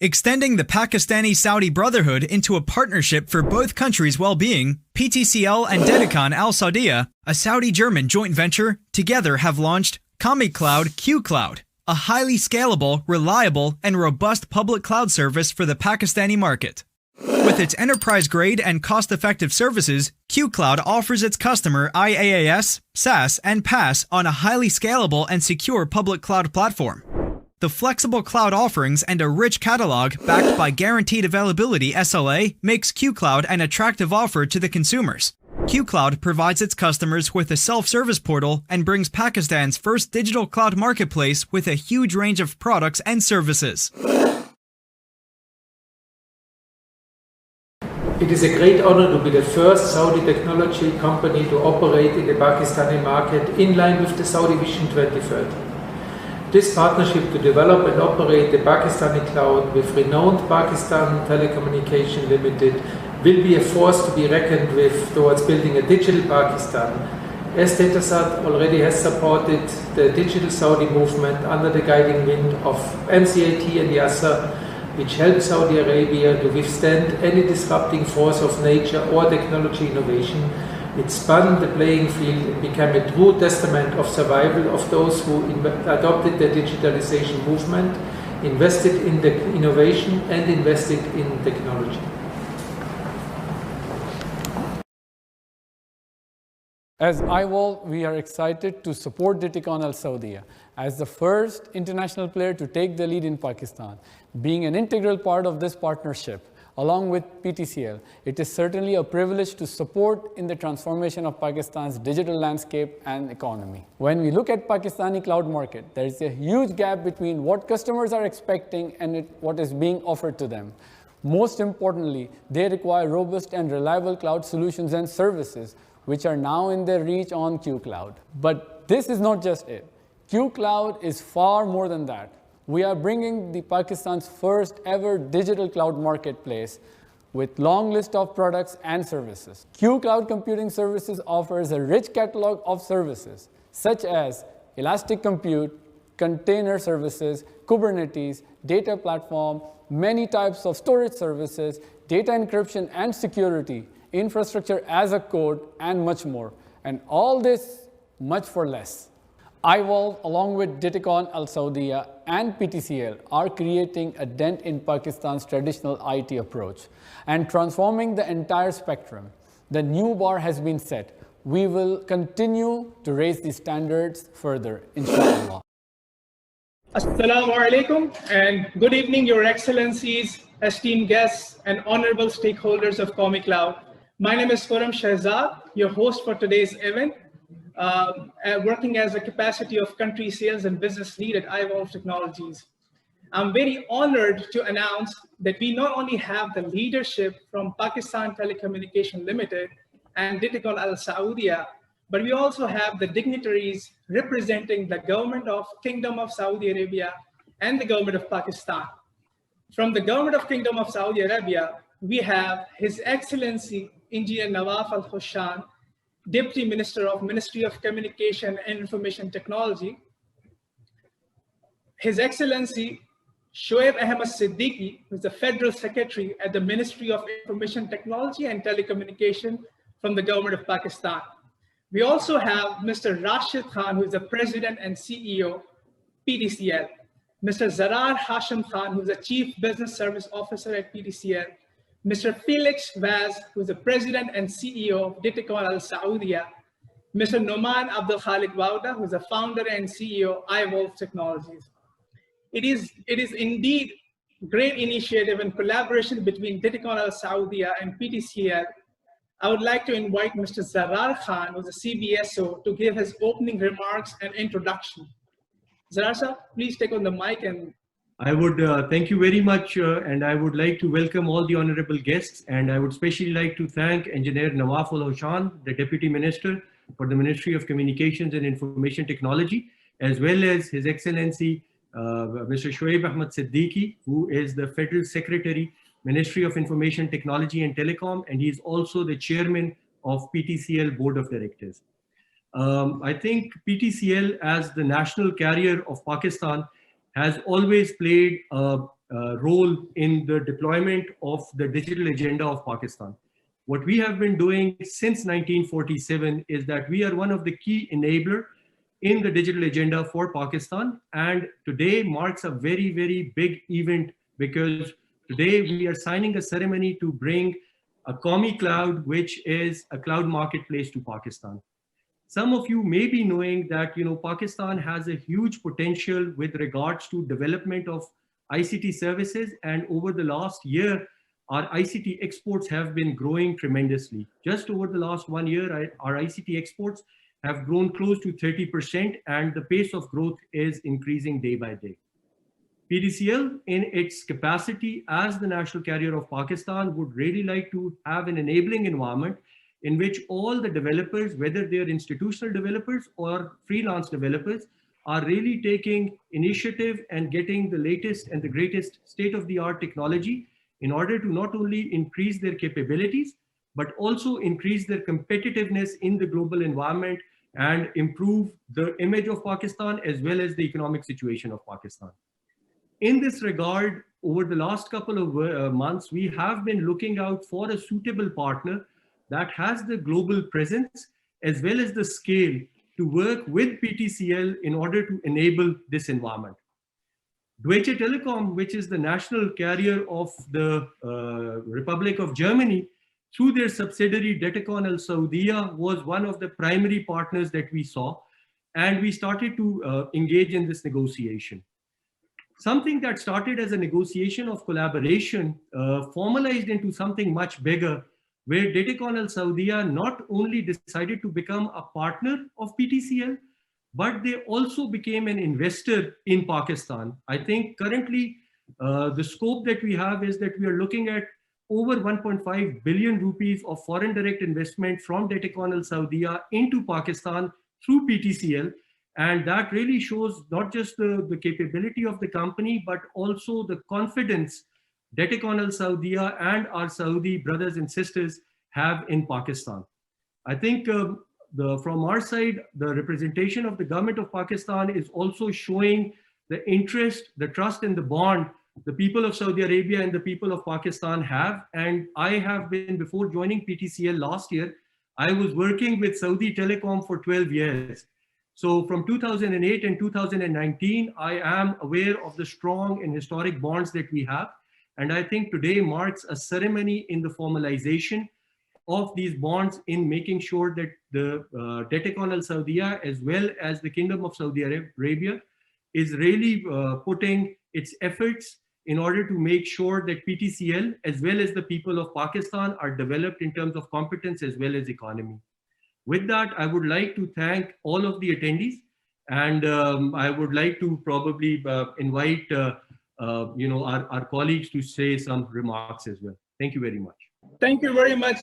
Extending the Pakistani-Saudi Brotherhood into a partnership for both countries' well-being, PTCL and DETASAD Al Saudiya, a Saudi-German joint venture, together have launched QCloud, a highly scalable, reliable, and robust public cloud service for the Pakistani market. With its enterprise-grade and cost-effective services, QCloud offers its customer IaaS, SaaS, and PaaS on a highly scalable and secure public cloud platform. The flexible cloud offerings and a rich catalog backed by guaranteed availability SLA makes QCloud an attractive offer to the consumers. QCloud provides its customers with a self-service portal and brings Pakistan's first digital cloud marketplace with a huge range of products and services. It is a great honor to be the first Saudi technology company to operate in the Pakistani market in line with the Saudi Vision 2030. This partnership to develop and operate the Pakistani cloud with renowned Pakistan Telecommunication Limited will be a force to be reckoned with towards building a digital Pakistan, as DETASAD already has supported the digital Saudi movement under the guiding wind of MCIT and DETASAD, which helps Saudi Arabia to withstand any disrupting force of nature or technology innovation. It spun the playing field and became a true testament of survival of those who adopted the digitalization movement, invested in the innovation and invested in technology. As iVolve, we are excited to support Telecom Al Saudiya as the first international player to take the lead in Pakistan. Being an integral part of this partnership, along with PTCL, it is certainly a privilege to support in the transformation of Pakistan's digital landscape and economy. When we look at Pakistani cloud market, there is a huge gap between what customers are expecting and what is being offered to them. Most importantly, they require robust and reliable cloud solutions and services, which are now in their reach on QCloud. But this is not just it. QCloud is far more than that. We are bringing the Pakistan's first ever digital cloud marketplace with long list of products and services. QCloud Computing Services offers a rich catalog of services such as elastic compute, container services, Kubernetes, data platform, many types of storage services, data encryption and security, infrastructure as a code, and much more. And all this much for less. iVolve, along with Telecom Al Saudiya and PTCL, are creating a dent in Pakistan's traditional IT approach and transforming the entire spectrum. The new bar has been set. We will continue to raise the standards further, inshallah. Assalamu alaikum and good evening, Your Excellencies, esteemed guests, and honorable stakeholders of QCloud. My name is Khurram Shehzad, your host for today's event. Working as a capacity of country sales and business lead at iVolve Technologies. I'm very honored to announce that we not only have the leadership from Pakistan Telecommunication Limited and Telecom Al Saudiya, but we also have the dignitaries representing the government of Kingdom of Saudi Arabia and the government of Pakistan. From the government of Kingdom of Saudi Arabia, we have His Excellency Engineer Nawaf Alhoshan, Deputy Minister of Ministry of Communication and Information Technology, His Excellency Shoaib Ahmed Siddiqui, who is the Federal Secretary at the Ministry of Information Technology and Telecommunication from the Government of Pakistan. We also have Mr. Rashid Khan, who is the President and CEO, PTCL, Mr. Zarrar Hasham Khan, who is the Chief Business Service Officer at PTCL, Mr. Felix, who is the President and CEO of Telecom Al Saudiya, Mr. Nauman Vawda, who is the founder and CEO of iVolve Technologies. It is indeed great initiative and collaboration between Telecom Al Saudiya and PTCL. I would like to invite Mr. Zarrar Khan, who is the CBSO, to give his opening remarks and introduction. Zarrar sir, please take on the mic. And I would thank you very much, and I would like to welcome all the honorable guests, and I would especially like to thank Engineer Nawaf Alhoshan, the Deputy Minister for the Ministry of Communications and Information Technology, as well as His Excellency Mr. Shoaib Ahmed Siddiqui, who is the Federal Secretary, Ministry of Information Technology and Telecom, and he is also the Chairman of PTCL Board of Directors. I think PTCL, as the national carrier of Pakistan, has always played a role in the deployment of the digital agenda of Pakistan. What we have been doing since 1947 is that we are one of the key enabler in the digital agenda for Pakistan. And today marks a very, very big event, because today we are signing a ceremony to bring a QCloud, which is a cloud marketplace, to Pakistan. Some of you may be knowing that, Pakistan has a huge potential with regards to development of ICT services. And over the last year, our ICT exports have been growing tremendously. Just over the last 1 year, our ICT exports have grown close to 30%, and the pace of growth is increasing day by day. PTCL, in its capacity as the national carrier of Pakistan, would really like to have an enabling environment in which all the developers, whether they're institutional developers or freelance developers, are really taking initiative and getting the latest and the greatest state-of-the-art technology in order to not only increase their capabilities, but also increase their competitiveness in the global environment and improve the image of Pakistan as well as the economic situation of Pakistan. In this regard, over the last couple of months, we have been looking out for a suitable partner that has the global presence as well as the scale to work with PTCL in order to enable this environment. Deutsche Telecom, which is the national carrier of the Republic of Germany, through their subsidiary DETASAD Al Saudia, was one of the primary partners that we saw, and we started to engage in this negotiation. Something that started as a negotiation of collaboration formalized into something much bigger, where DETASAD Al Saudia not only decided to become a partner of PTCL, but they also became an investor in Pakistan. I think currently the scope that we have is that we are looking at over 1.5 billion rupees of foreign direct investment from DETASAD Al Saudia into Pakistan through PTCL. And that really shows not just the capability of the company, but also the confidence DETASAD Al Saudia and our Saudi brothers and sisters have in Pakistan. I think from our side, the representation of the government of Pakistan is also showing the interest, the trust and the bond the people of Saudi Arabia and the people of Pakistan have. And I have been, before joining PTCL last year, I was working with Saudi Telecom for 12 years. So from 2008 and 2019, I am aware of the strong and historic bonds that we have. And I think today marks a ceremony in the formalization of these bonds, in making sure that the DETASAD Al Saudia as well as the Kingdom of Saudi Arabia is really putting its efforts in order to make sure that PTCL as well as the people of Pakistan are developed in terms of competence as well as economy. With that, I would like to thank all of the attendees, and I would like to probably invite our colleagues to say some remarks as well. Thank you very much. Thank you very much.